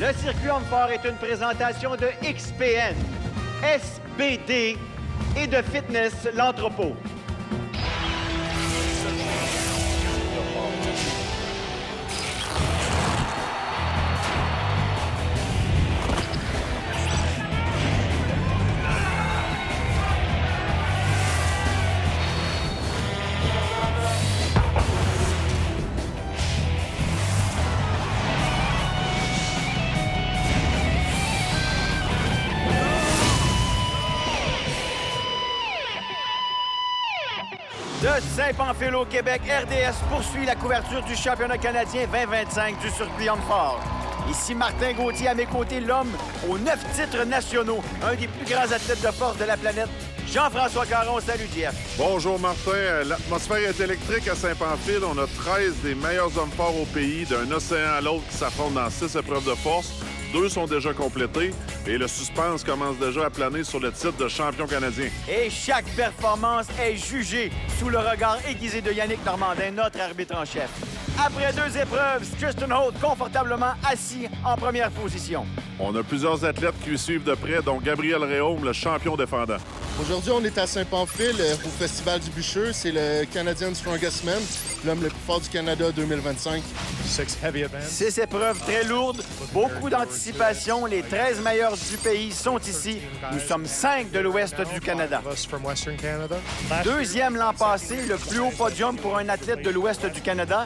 Le circuit Homme-Fort est une présentation de XPN, SBD et de Fitness L'Entrepôt. De Saint-Pamphile au Québec, RDS poursuit la couverture du championnat canadien 2025 du circuit Homme-Fort. Ici Martin Gauthier, à mes côtés, l'homme aux 9 titres nationaux, un des plus grands athlètes de force de la planète, Jean-François Caron. Salut, Jeff. Bonjour, Martin. L'atmosphère est électrique à Saint-Pamphile. On a 13 des meilleurs hommes forts au pays, d'un océan à l'autre, qui s'affrontent dans 6 épreuves de force. 2 sont déjà complétés et le suspense commence déjà à planer sur le titre de champion canadien. Et chaque performance est jugée sous le regard aiguisé de Yannick Normandin, notre arbitre en chef. Après 2 épreuves, Tristan Holt confortablement assis en première position. On a plusieurs athlètes qui suivent de près, dont Gabriel Réaume, le champion défendant. Aujourd'hui, on est à Saint-Pamphile au Festival du Bûcheux. C'est le Canadian Strongest Man, l'homme le plus fort du Canada 2025. 6 épreuves très lourdes, beaucoup d'anticipation. Les 13 meilleurs du pays sont ici. Nous sommes 5 de l'ouest du Canada. Deuxième l'an passé, le plus haut podium pour un athlète de l'ouest du Canada.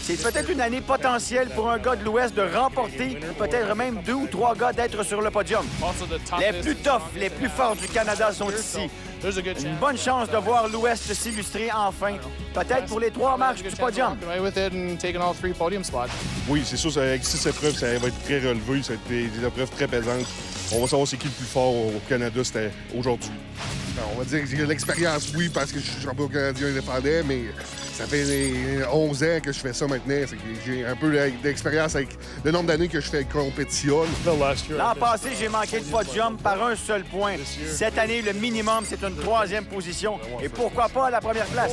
C'est peut-être une année potentielle pour un gars de l'ouest de remporter, peut-être même 2 ou 3 gars d'être sur le podium. Les plus toughs, les plus forts du Canada sont ici. Une bonne chance de voir l'Ouest s'illustrer enfin, peut-être pour les 3 marches du podium. Oui, c'est sûr, avec 6 épreuves, ça va être très relevé. Ça va être des épreuves très pesantes. On va savoir c'est qui le plus fort au Canada, c'était aujourd'hui. On va dire que j'ai l'expérience, oui, parce que je suis champion canadien indépendant, mais ça fait 11 ans que je fais ça maintenant. J'ai un peu d'expérience avec le nombre d'années que je fais compétition. L'an passé, j'ai manqué le podium par un seul point. Cette année, le minimum, c'est une 3e position. Et pourquoi pas la première place?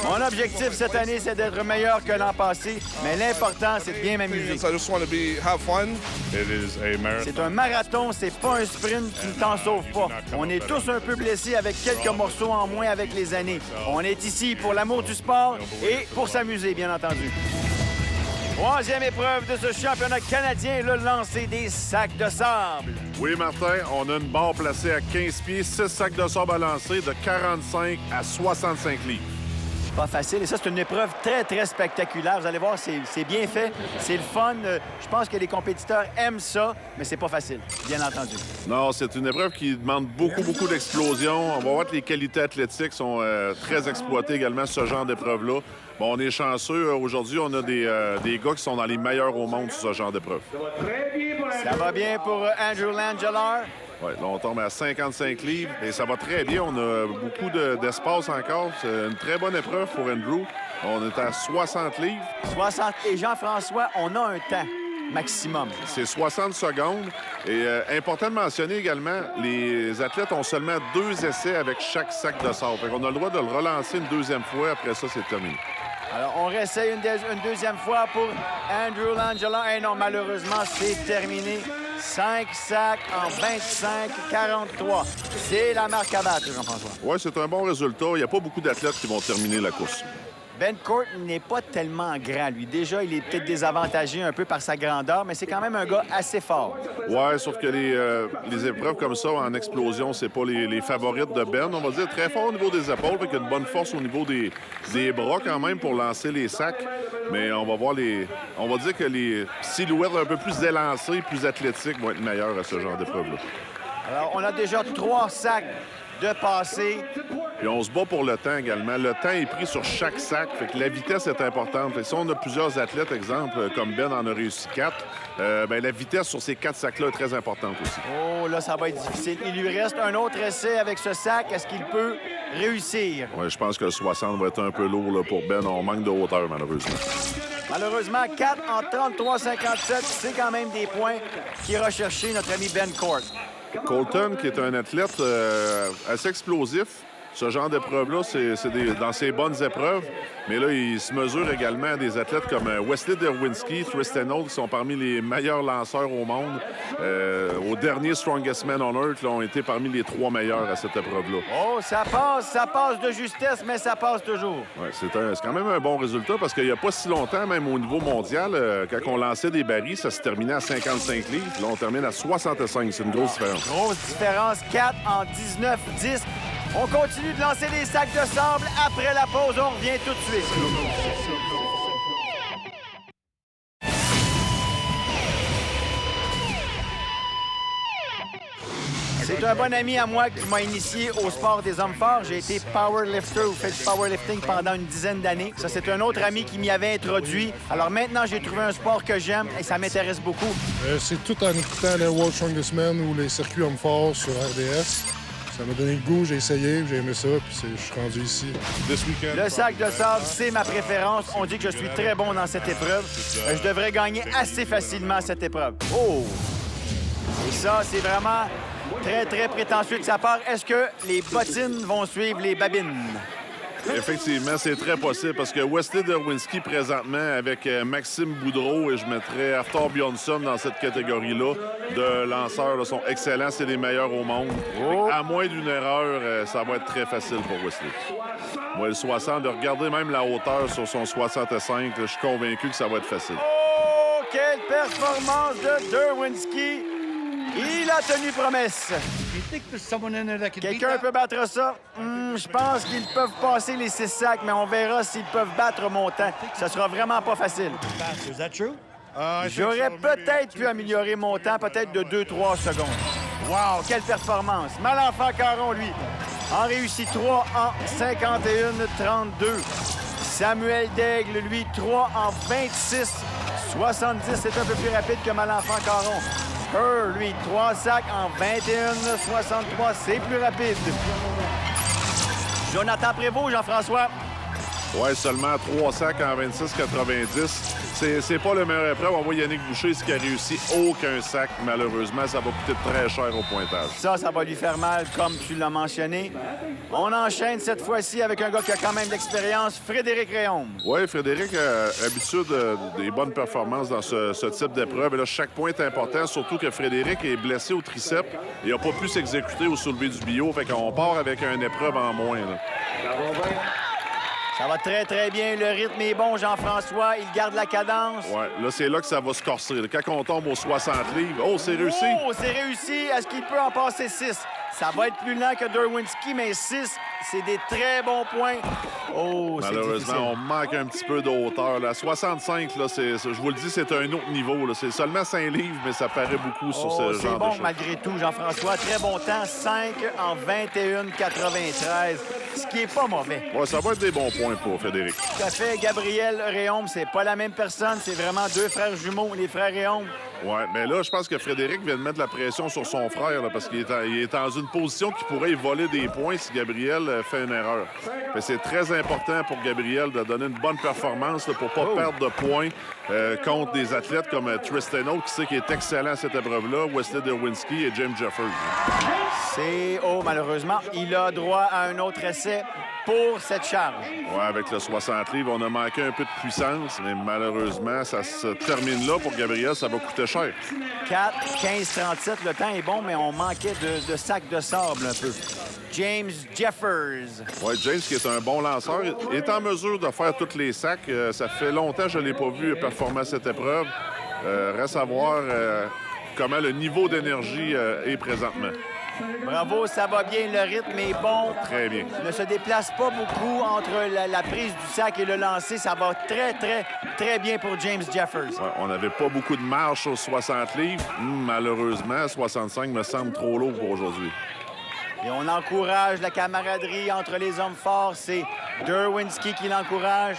Mon objectif cette année, c'est d'être meilleur que l'an passé, mais l'important, c'est de bien m'amuser. C'est un marathon, c'est pas un sprint, tu ne t'en sauves pas. On est tous un peu blessés avec quelques morceaux en moins avec les années. On est ici pour l'amour du sport et pour s'amuser, bien entendu. 3e épreuve de ce championnat canadien, le lancer des sacs de sable. Oui, Martin, on a une barre placée à 15 pieds, 6 sacs de sable à lancer de 45 à 65 livres. Pas facile. Et ça, c'est une épreuve très, très spectaculaire. Vous allez voir, c'est bien fait. C'est le fun. Je pense que les compétiteurs aiment ça, mais c'est pas facile, bien entendu. Non, c'est une épreuve qui demande beaucoup d'explosion. On va voir que les qualités athlétiques sont très exploitées également, ce genre d'épreuve-là. Bon, on est chanceux. Aujourd'hui, on a des gars qui sont dans les meilleurs au monde sur ce genre d'épreuve. Ça va bien pour Andrew Langelar. Oui, là, on tombe à 55 livres et ça va très bien. On a beaucoup d'espace encore. C'est une très bonne épreuve pour Andrew. On est à 60 livres. 60. Et Jean-François, on a un temps maximum. C'est 60 secondes. Et important de mentionner également, les athlètes ont seulement 2 essais avec chaque sac de sable. On a le droit de le relancer une 2e fois. Après ça, c'est terminé. Alors, on réessaye une 2e fois pour Andrew Langella. Et non, malheureusement, c'est terminé. 5 sacs en 25-43. C'est la marque à battre, Jean-François. Oui, c'est un bon résultat. Il n'y a pas beaucoup d'athlètes qui vont terminer la course. Ben Court n'est pas tellement grand, lui. Déjà, il est peut-être désavantagé un peu par sa grandeur, mais c'est quand même un gars assez fort. Oui, sauf que les épreuves comme ça, en explosion, c'est pas les favorites de Ben. On va dire très fort au niveau des épaules, avec une bonne force au niveau des bras quand même pour lancer les sacs. Mais on va voir on va dire que les silhouettes un peu plus élancées, plus athlétiques vont être meilleures à ce genre d'épreuve-là. Alors, on a déjà 3 sacs de passé. Puis on se bat pour le temps également. Le temps est pris sur chaque sac, fait que la vitesse est importante. Et si on a plusieurs athlètes, exemple, comme Ben en a réussi 4, la vitesse sur ces 4 sacs-là est très importante aussi. Oh, là, ça va être difficile. Il lui reste un autre essai avec ce sac. Est-ce qu'il peut réussir? Oui, je pense que le 60 va être un peu lourd là, pour Ben. On manque de hauteur, malheureusement. Malheureusement, 4 en 33-57, c'est quand même des points qui est recherché notre ami Ben Court. Colton, qui est un athlète assez explosif, ce genre d'épreuve-là, c'est dans ses bonnes épreuves. Mais là, il se mesure également à des athlètes comme Wesley Derwinski, Tristan Holt, qui sont parmi les meilleurs lanceurs au monde. Au dernier Strongest Man on Earth, là, ont été parmi les 3 meilleurs à cette épreuve-là. Oh, ça passe de justesse, mais ça passe toujours. Ouais, c'est quand même un bon résultat parce qu'il n'y a pas si longtemps, même au niveau mondial, quand on lançait des barils, ça se terminait à 55 livres. Là, on termine à 65. C'est une grosse différence. Grosse différence, 4 en 19-10. On continue de lancer des sacs de sable. Après la pause, on revient tout de suite. C'est un bon ami à moi qui m'a initié au sport des hommes forts. J'ai été powerlifter ou fait du powerlifting pendant une dizaine d'années. Ça, c'est un autre ami qui m'y avait introduit. Alors maintenant, j'ai trouvé un sport que j'aime et ça m'intéresse beaucoup. C'est tout en écoutant le World Strongest Man ou les circuits hommes forts sur RDS. Ça m'a donné le goût, j'ai essayé, j'ai aimé ça, puis je suis rendu ici. Le sac de sable, c'est ma préférence. On dit que je suis très bon dans cette épreuve. Je devrais gagner assez facilement cette épreuve. Oh! Et ça, c'est vraiment très, très prétentieux de sa part. Est-ce que les bottines vont suivre les babines? Effectivement, c'est très possible parce que Wesley Derwinski, présentement, avec Maxime Boudreau, et je mettrais Arthur Bjornsson dans cette catégorie-là, de lanceurs, là, sont excellents, c'est les meilleurs au monde. Oh. À moins d'une erreur, ça va être très facile pour Wesley. Moi, le 60, de regarder même la hauteur sur son 65, là, je suis convaincu que ça va être facile. Oh, quelle performance de Derwinski! Il a tenu promesse. Quelqu'un peut battre ça? Je pense qu'ils peuvent passer les 6 sacs, mais on verra s'ils peuvent battre mon temps. Ça sera vraiment pas facile. J'aurais peut-être pu améliorer mon temps, peut-être de 2-3 secondes. Wow, quelle performance! Malenfant Caron, lui, en réussit 3 en 51-32. Samuel Daigle, lui, 3 en 26-70. C'est un peu plus rapide que Malenfant Caron. Lui, 3 sacs en 21-63. C'est plus rapide. Jonathan Prévost, Jean-François. Ouais, seulement 3 sacs en 26-90. C'est pas le meilleur épreuve. On voit Yannick Boucher, ce qui a réussi aucun sac, malheureusement. Ça va coûter très cher au pointage. Ça va lui faire mal, comme tu l'as mentionné. On enchaîne cette fois-ci avec un gars qui a quand même de l'expérience, Frédéric Réaume. Oui, Frédéric a l'habitude des bonnes performances dans ce type d'épreuve. Et là, chaque point est important, surtout que Frédéric est blessé au triceps et n'a pas pu s'exécuter au soulevé du bio. Fait qu'on part avec une épreuve en moins. Là. Ça va très, très bien. Le rythme est bon, Jean-François. Il garde la cadence. Oui, là, c'est là que ça va se corser. Quand on tombe aux 60 livres, oh, c'est réussi! Oh, c'est réussi! Est-ce qu'il peut en passer 6? Ça va être plus lent que Derwinski, mais 6, c'est des très bons points. Oh, malheureusement, on manque un petit peu de hauteur. Là. 65, là, je vous le dis, c'est un autre niveau. Là. C'est seulement 5 livres, mais ça paraît beaucoup sur ce genre de choses. C'est bon malgré tout, Jean-François. Très bon temps, 5 en 21-93, ce qui est pas mauvais. Ouais, ça va être des bons points pour Frédéric. Tout à fait. Gabriel Réaume, c'est pas la même personne. C'est vraiment 2 frères jumeaux, les frères Réaume. Oui, mais là, je pense que Frédéric vient de mettre la pression sur son frère là, parce qu'il est dans une position qui pourrait y voler des points si Gabriel fait une erreur. C'est très important pour Gabriel de donner une bonne performance là, pour ne pas perdre de points contre des athlètes comme Tristan Holt, qui sait qu'il est excellent à cette épreuve-là, Wesley Derwinski et James Jeffers. Malheureusement, il a droit à un autre essai pour cette charge. Oui, avec le 60 livres, on a manqué un peu de puissance, mais malheureusement, ça se termine là pour Gabriel. Ça va coûter cher. 4, 15, 37. Le temps est bon, mais on manquait de sacs de sable un peu. James Jeffers. Oui, James, qui est un bon lanceur, est en mesure de faire tous les sacs. Ça fait longtemps que je ne l'ai pas vu performer à cette épreuve. Reste à voir comment le niveau d'énergie est présentement. Bravo, ça va bien, le rythme est bon. Très bien. Il ne se déplace pas beaucoup entre la prise du sac et le lancer. Ça va très, très, très bien pour James Jeffers. Ouais, on n'avait pas beaucoup de marge sur 60 livres. Malheureusement, 65 me semble trop lourd pour aujourd'hui. Et on encourage la camaraderie entre les hommes forts. C'est Derwinski qui l'encourage.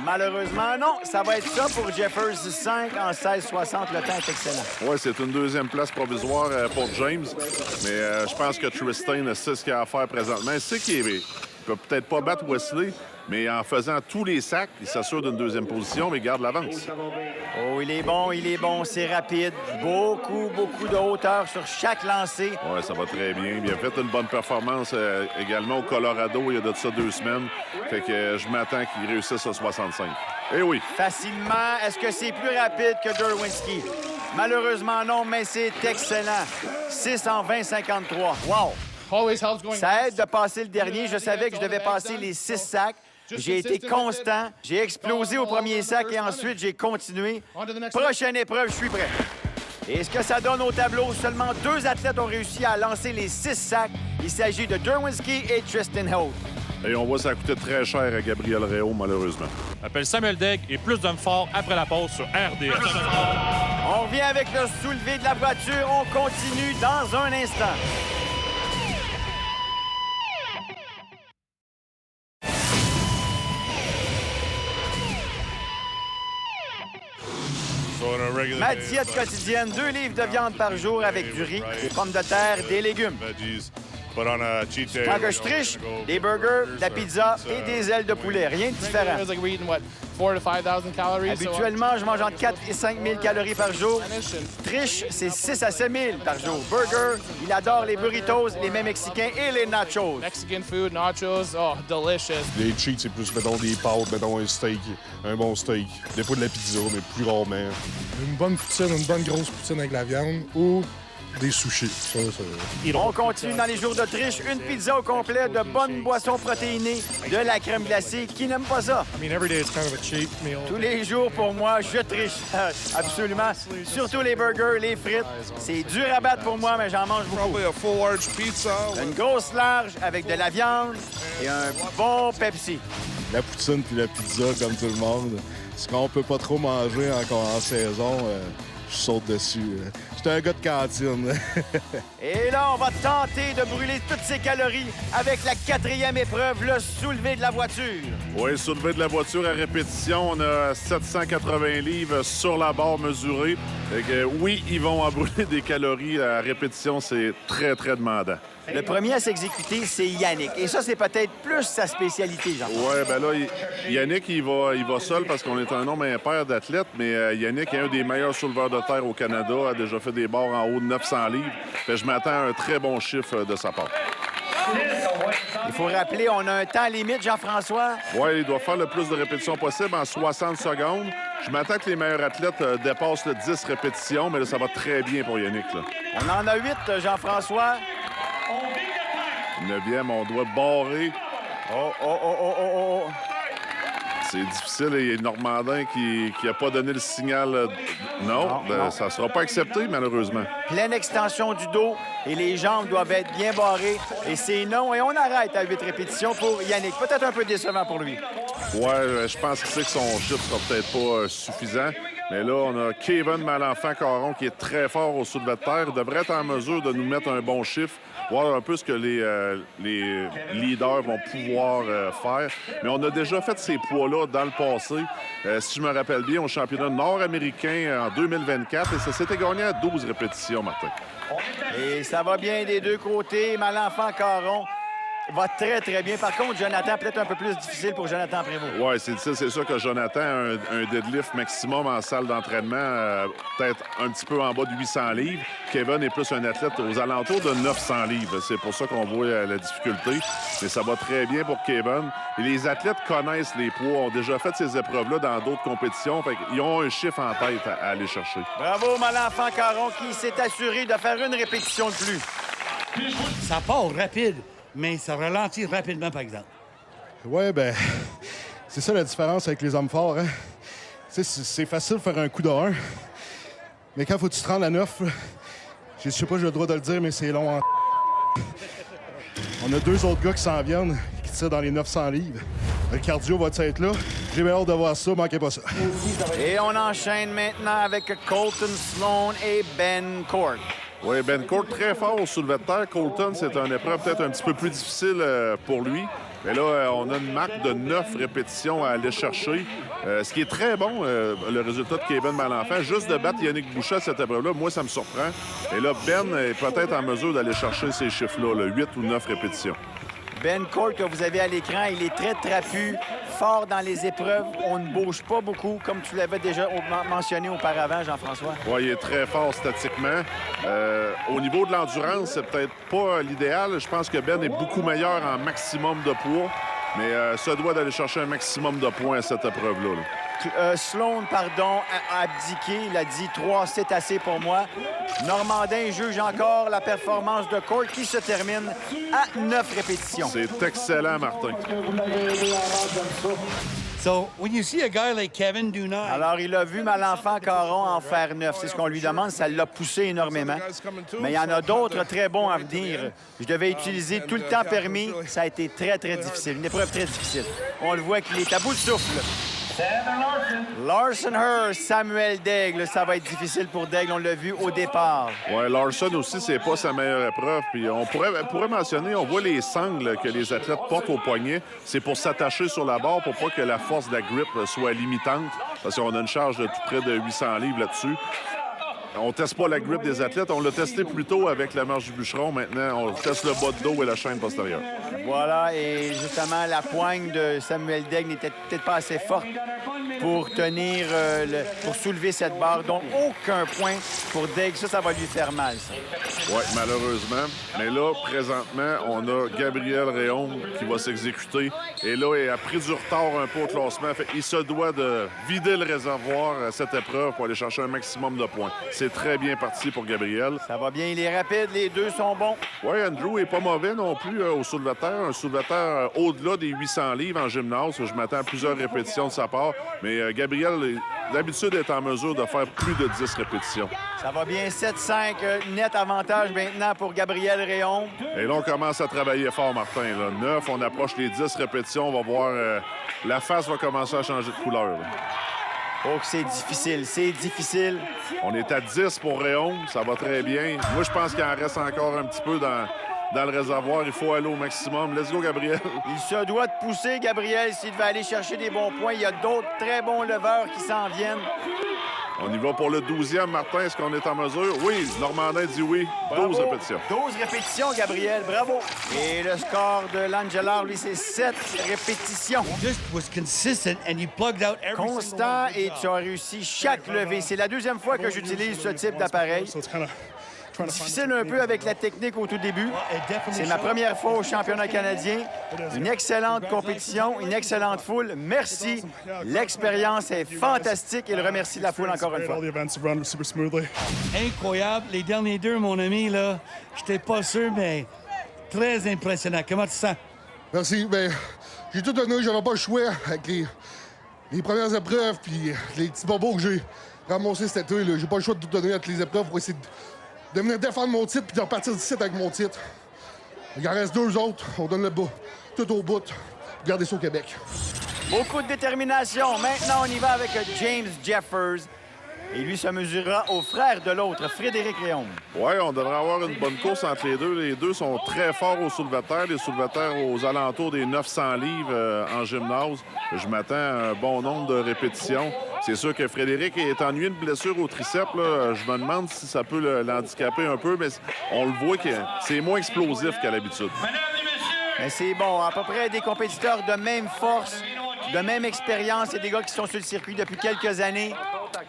Malheureusement, non. Ça va être ça pour Jeffers, 5 en 16-60. Le temps est excellent. Oui, c'est une deuxième place provisoire pour James. Mais je pense que Tristan sait ce qu'il a à faire présentement. Il sait qu'il ne peut peut-être pas battre Wesley, mais en faisant tous les sacs, il s'assure d'une deuxième position, mais garde l'avance. Oh, il est bon, c'est rapide. Beaucoup de hauteur sur chaque lancé. Oui, ça va très bien. Il a fait une bonne performance également au Colorado il y a de ça 2 semaines. Fait que je m'attends qu'il réussisse à 65. Eh oui. Facilement. Est-ce que c'est plus rapide que Derwinski? Malheureusement, non, mais c'est excellent. 6 en 20-53. Wow! Ça aide de passer le dernier. Je savais que je devais passer les 6 sacs. J'ai été constant. J'ai explosé au premier sac et ensuite, j'ai continué. Prochaine épreuve, je suis prêt. Et ce que ça donne au tableau, seulement 2 athlètes ont réussi à lancer les 6 sacs. Il s'agit de Derwinski et Tristan Holt. Et on voit ça coûter très cher à Gabriel Réau, malheureusement. Appelle Samuel Degg et plus d'hommes forts après la pause sur RDS. On revient avec le soulevé de la voiture. On continue dans un instant. Ma diète quotidienne, 2 livres de viande par jour avec du riz, des pommes de terre, des légumes. Quand que je triche, des burgers, de la pizza et des ailes de poulet. Rien de différent. Habituellement, je mange entre 4 et 5 000 calories par jour. Triche, c'est 6 à 7 000 par jour. Burger, il adore les burritos, les mets mexicains et les nachos. Mexican food, nachos, oh, delicious. Les cheats, c'est plus, mettons, des pâtes, mettons, un steak, un bon steak. Des fois de la pizza, mais plus rarement. Une bonne poutine, une bonne grosse poutine avec la viande ou des sushis. Ça. On continue dans les jours de triche. Une pizza au complet, de bonnes boissons protéinées, de la crème glacée. Qui n'aime pas ça? Tous les jours, pour moi, je triche. Absolument. Surtout les burgers, les frites. C'est dur à battre pour moi, mais j'en mange beaucoup. Une grosse large avec de la viande et un bon Pepsi. La poutine puis la pizza, comme tout le monde. Ce qu'on peut pas trop manger encore en saison, je saute dessus. J'étais un gars de cantine. Et là, on va tenter de brûler toutes ces calories avec la 4e épreuve, le soulevé de la voiture. Oui, soulevé de la voiture à répétition. On a 780 livres sur la barre mesurée. Fait que, oui, ils vont en brûler des calories à répétition. C'est très, très demandant. Le premier à s'exécuter, c'est Yannick. Et ça, c'est peut-être plus sa spécialité, Jean. Oui, bien là, Yannick, il va seul parce qu'on est un nombre impair d'athlètes, mais Yannick est un des meilleurs souleveurs de terre au Canada, a déjà fait des barres en haut de 900 livres. Fait, je m'attends à un très bon chiffre de sa part. Il faut rappeler, on a un temps limite, Jean-François. Oui, il doit faire le plus de répétitions possible en 60 secondes. Je m'attends que les meilleurs athlètes dépassent le 10 répétitions, mais là, ça va très bien pour Yannick. Là. On en a 8, Jean-François. 9e, on doit barrer. Oh. C'est difficile. Il y a Normandin qui n'a pas donné le signal. Non, ça ne sera pas accepté, malheureusement. Pleine extension du dos et les jambes doivent être bien barrées. Et c'est non. Et on arrête à 8 répétitions pour Yannick. Peut-être un peu décevant pour lui. Oui, je pense qu'il sait que son chiffre sera peut-être pas suffisant. Mais là, on a Kevin Malenfant-Caron qui est très fort au soulevé de terre. Il devrait être en mesure de nous mettre un bon chiffre, voir un peu ce que les leaders vont pouvoir faire. Mais on a déjà fait ces poids-là dans le passé. Si je me rappelle bien, au championnat nord-américain en 2024, et ça s'était gagné à 12 répétitions, Martin. Et ça va bien des deux côtés. Malenfant-Caron va très, très bien. Par contre, Jonathan, peut-être un peu plus difficile pour Jonathan Prévost. Oui, c'est difficile. C'est sûr que Jonathan a un deadlift maximum en salle d'entraînement, peut-être un petit peu en bas de 800 livres. Kevin est plus un athlète aux alentours de 900 livres. C'est pour ça qu'on voit la difficulté. Mais ça va très bien pour Kevin. Et les athlètes connaissent les poids, ont déjà fait ces épreuves-là dans d'autres compétitions. Fait qu'ils ont un chiffre en tête à aller chercher. Bravo, Malenfant-Caron, qui s'est assuré de faire une répétition de plus. Ça part rapide, mais ça ralentit rapidement, par exemple. Ouais, ben, c'est ça la différence avec les hommes forts, hein? Tu sais, c'est facile de faire un coup de 1, mais quand faut que tu te rendes à 9, je sais pas, j'ai le droit de le dire, mais c'est long en... On a 2 autres gars qui s'en viennent, qui tirent dans les 900 livres. Le cardio va être là. J'ai bien hâte de voir ça, manquez pas ça. Et on enchaîne maintenant avec Colton Sloan et Ben Court. Oui, Ben Court, très fort au soulevé de terre. Colton, c'est une épreuve peut-être un petit peu plus difficile pour lui. Mais là, on a une marque de 9 répétitions à aller chercher. Ce qui est très bon, le résultat de Kevin Malenfant. Juste de battre Yannick Boucher à cette épreuve-là, moi, ça me surprend. Et là, Ben est peut-être en mesure d'aller chercher ces chiffres-là, 8 ou 9 répétitions. Ben Court, que vous avez à l'écran, il est très trapu. fort dans les épreuves. On ne bouge pas beaucoup, comme tu l'avais déjà mentionné auparavant, Jean-François. Oui, il est très fort statiquement. Au niveau de l'endurance, c'est peut-être pas l'idéal. Je pense que Ben est beaucoup meilleur en maximum de poids, mais se doit d'aller chercher un maximum de points à cette épreuve-là. Sloan, pardon, a abdiqué. Il a dit 3, c'est assez pour moi. Normandin juge encore la performance de Court qui se termine à 9 répétitions. C'est excellent, Martin. So, when you see a guy like Kevin do not... Alors, il a vu Malenfant Caron en faire 9. C'est ce qu'on lui demande. Ça l'a poussé énormément. Mais il y en a d'autres très bons à venir. Je devais utiliser tout le temps permis. Ça a été très, très difficile. Une épreuve très difficile. On le voit qu'il est à bout de souffle. Larson Hurst, Samuel Daigle. Ça va être difficile pour Daigle. On l'a vu au départ. Oui, Larson aussi, c'est pas sa meilleure épreuve. Puis on pourrait mentionner, on voit les sangles que les athlètes portent au poignet. C'est pour s'attacher sur la barre pour pas que la force de la grip soit limitante. Parce qu'on a une charge de tout près de 800 livres là-dessus. On teste pas la grip des athlètes. On l'a testé plus tôt avec la marche du bûcheron. Maintenant, on teste le bas de dos et la chaîne postérieure. Voilà, et justement, la poigne de Samuel Daigle n'était peut-être pas assez forte pour tenir, pour soulever cette barre. Donc, aucun point pour Daigle. Ça va lui faire mal, ça. Oui, malheureusement. Mais là, présentement, on a Gabriel Réaume qui va s'exécuter. Et là, il a pris du retard un peu au classement. Il se doit de vider le réservoir à cette épreuve pour aller chercher un maximum de points. C'est très bien parti pour Gabriel. Ça va bien, il est rapide, les deux sont bons. Oui, Andrew est pas mauvais non plus au soulevé de terre. Un soulevé de terre au-delà des 800 livres en gymnase. Je m'attends à plusieurs répétitions de sa part. Mais Gabriel, d'habitude, est en mesure de faire plus de 10 répétitions. Ça va bien, 7-5, net avantage maintenant pour Gabriel Réaume. Et là, on commence à travailler fort, Martin. Là. 9, on approche les 10 répétitions. On va voir, la face va commencer à changer de couleur. Là. Oh, c'est difficile, c'est difficile. On est à 10 pour Réaume, ça va très bien. Moi, je pense qu'il en reste encore un petit peu dans le réservoir. Il faut aller au maximum. Let's go, Gabriel. Il se doit de pousser, Gabriel, s'il veut aller chercher des bons points. Il y a d'autres très bons leveurs qui s'en viennent. On y va pour le 12e, Martin. Est-ce qu'on est en mesure? Oui, Normandin dit oui. Bravo. 12 répétitions. 12 répétitions, Gabriel. Bravo. Et le score de l'Angelar, lui, c'est 7 répétitions. Just was consistent and he plugged out every Constant et tu as réussi chaque levée. C'est la deuxième fois que j'utilise ce type d'appareil. Difficile un peu avec la technique au tout début. C'est ma première fois au championnat canadien. Une excellente compétition, une excellente foule. Merci. L'expérience est fantastique et il remercie la foule encore une fois. Incroyable. Les derniers deux, mon ami, là, j'étais pas sûr, mais très impressionnant. Comment tu te sens? Merci. Bien, j'ai tout donné, j'avais pas le choix avec les premières épreuves puis les petits bobos que j'ai ramassés cet été. J'ai pas le choix de tout donner avec les épreuves pour essayer de venir défendre mon titre puis de repartir d'ici avec mon titre. Il en reste 2 autres. On donne le bas, tout au bout. Gardez ça au Québec. Beaucoup de détermination. Maintenant, on y va avec James Jeffers. Et lui se mesurera au frère de l'autre, Frédéric Réaume. Oui, on devrait avoir une bonne course entre les deux. Les deux sont très forts au soulevé de terre. Les soulevés de terre aux alentours des 900 livres en gymnase. Je m'attends à un bon nombre de répétitions. C'est sûr que Frédéric est ennuyé de blessure au triceps. Là. Je me demande si ça peut l'handicaper un peu, mais on le voit que c'est moins explosif qu'à l'habitude. Mais c'est bon, à peu près des compétiteurs de même force, de même expérience et des gars qui sont sur le circuit depuis quelques années.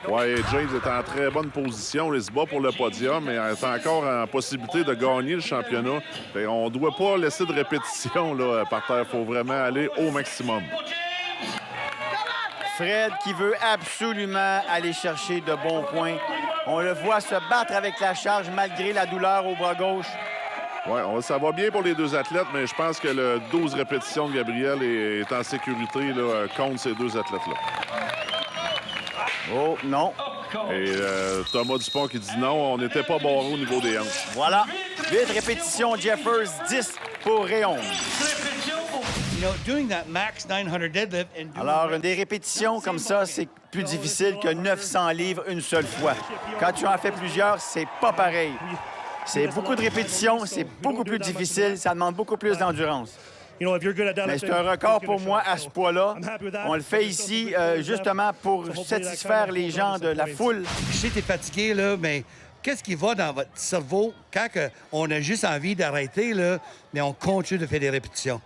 Oui, James est en très bonne position. Il se bat pour le podium, mais il est encore en possibilité de gagner le championnat. On ne doit pas laisser de répétition là, par terre. Il faut vraiment aller au maximum. Fred qui veut absolument aller chercher de bons points. On le voit se battre avec la charge malgré la douleur au bras gauche. Oui, ça va bien pour les deux athlètes, mais je pense que le 12 répétitions de Gabriel est en sécurité là, contre ces deux athlètes-là. Oh, non. Et Thomas Dupont qui dit non, on n'était pas barré au niveau des hanches. Voilà. 8 répétitions, Jeffers, 10 pour Réaume. Alors, des répétitions comme ça, c'est plus difficile que 900 livres une seule fois. Quand tu en fais plusieurs, c'est pas pareil. C'est beaucoup de répétitions, c'est beaucoup plus difficile, ça demande beaucoup plus d'endurance. Mais c'est un record pour moi à ce poids-là. On le fait ici justement pour satisfaire les gens de la foule. Je sais que t'es fatigué, là, mais qu'est-ce qui va dans votre cerveau quand on a juste envie d'arrêter, là, mais on continue de faire des répétitions?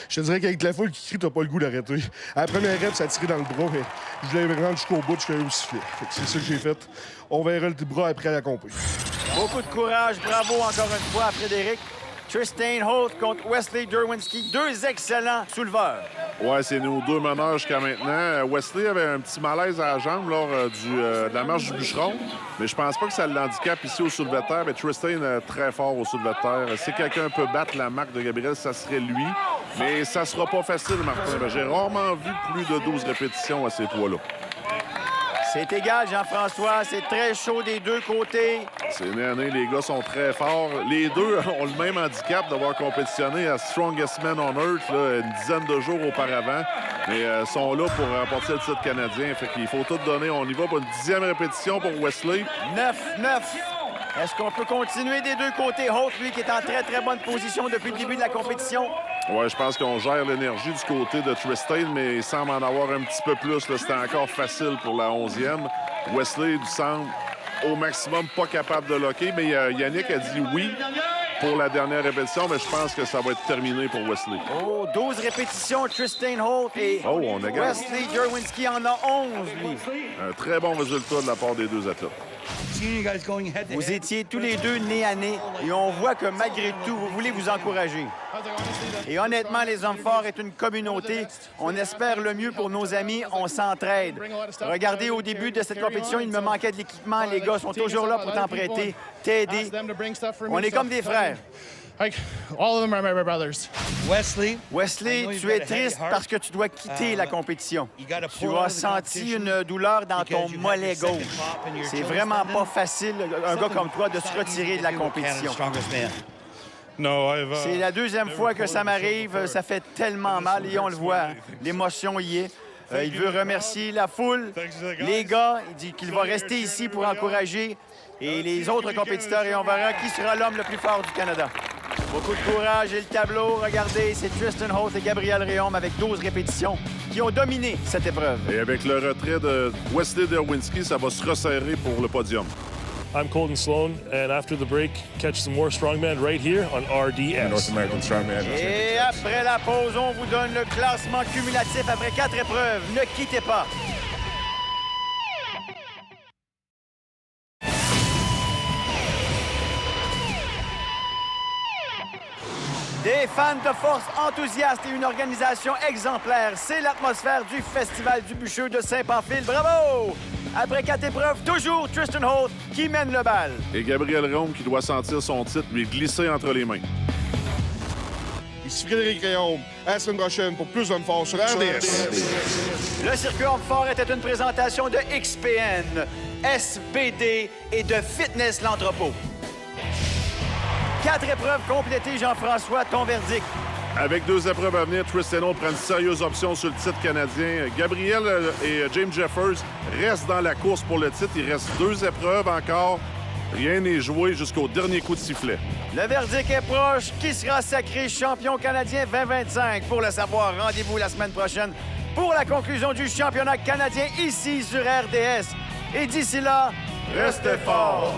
Je te dirais qu'avec la foule qui crie, t'as pas le goût d'arrêter. À la première rep, ça a tiré dans le bras, mais je voulais me rendre jusqu'au bout, je faisais au sifflet. C'est ça que j'ai fait. On verra le bras après la compé. Beaucoup de courage. Bravo encore une fois à Frédéric. Tristan Holt contre Wesley Derwinski. Deux excellents souleveurs. Ouais, c'est nos deux meneurs jusqu'à maintenant. Wesley avait un petit malaise à la jambe lors de la marche du bûcheron, mais je pense pas que ça l'handicape ici au soulevé de terre. Mais Tristan est très fort au soulevé de terre. Si quelqu'un peut battre la marque de Gabriel, ça serait lui. Mais ça sera pas facile, Martin. J'ai rarement vu plus de 12 répétitions à ces poids-là. C'est égal, Jean-François. C'est très chaud des deux côtés. C'est une année, les gars sont très forts. Les deux ont le même handicap d'avoir compétitionné à Strongest Man on Earth là, une dizaine de jours auparavant. Mais sont là pour remporter le titre canadien. Fait qu'il faut tout donner. On y va pour une 10e répétition pour Wesley. 9-9. Est-ce qu'on peut continuer des deux côtés? Holt, lui, qui est en très, très bonne position depuis le début de la compétition. Oui, je pense qu'on gère l'énergie du côté de Tristan, mais il semble en avoir un petit peu plus. C'était encore facile pour la 11e. Wesley il semble au maximum pas capable de locker, mais Yannick a dit oui pour la dernière répétition, mais je pense que ça va être terminé pour Wesley. Oh, 12 répétitions, Tristan Holt et on a gagné. Wesley Derwinski en a 11, lui. Un très bon résultat de la part des deux athlètes. Vous étiez tous les deux nez à nez et on voit que malgré tout, vous voulez vous encourager. Et honnêtement, les Hommes forts est une communauté. On espère le mieux pour nos amis. On s'entraide. Regardez, au début de cette compétition, il me manquait de l'équipement. Les gars sont toujours là pour t'en prêter, t'aider. On est comme des frères. All of them are my brothers. Wesley, tu es triste parce que tu dois quitter la compétition. Tu as senti une douleur dans ton mollet gauche. C'est vraiment pas facile, un gars comme toi, de se retirer de la compétition. C'est la deuxième fois que ça m'arrive. Ça fait tellement mal et on le voit. L'émotion y est. Il veut remercier la foule, les gars. Il dit qu'il va rester ici pour encourager et les autres compétiteurs et on verra qui sera l'homme le plus fort du Canada. Beaucoup de courage et le tableau, regardez, c'est Tristan Holt et Gabriel Réaume avec 12 répétitions qui ont dominé cette épreuve. Et avec le retrait de Wesley Derwinski, ça va se resserrer pour le podium. I'm Colton Sloan, and after the break, catch some more strongman right here on RDS. North American Strongman. Et après la pause, on vous donne le classement cumulatif après 4 épreuves. Ne quittez pas. Des fans de force enthousiastes et une organisation exemplaire. C'est l'atmosphère du Festival du Bûcheux de Saint-Pamphile. Bravo! Après 4 épreuves, toujours Tristan Holt qui mène le bal. Et Gabriel Réaume qui doit sentir son titre lui glisser entre les mains. Ici Frédéric Réaume. À la semaine prochaine pour plus d'Hommes forts sur RDS. Le circuit Hommes forts était une présentation de XPN, SBD et de Fitness l'Entrepôt. 4 épreuves complétées, Jean-François, ton verdict. Avec 2 épreuves à venir, Tristan Holt prend une sérieuse option sur le titre canadien. Gabriel et James Jeffers restent dans la course pour le titre. Il reste 2 épreuves encore. Rien n'est joué jusqu'au dernier coup de sifflet. Le verdict est proche. Qui sera sacré champion canadien 2025? Pour le savoir, rendez-vous la semaine prochaine pour la conclusion du championnat canadien ici sur RDS. Et d'ici là, restez forts!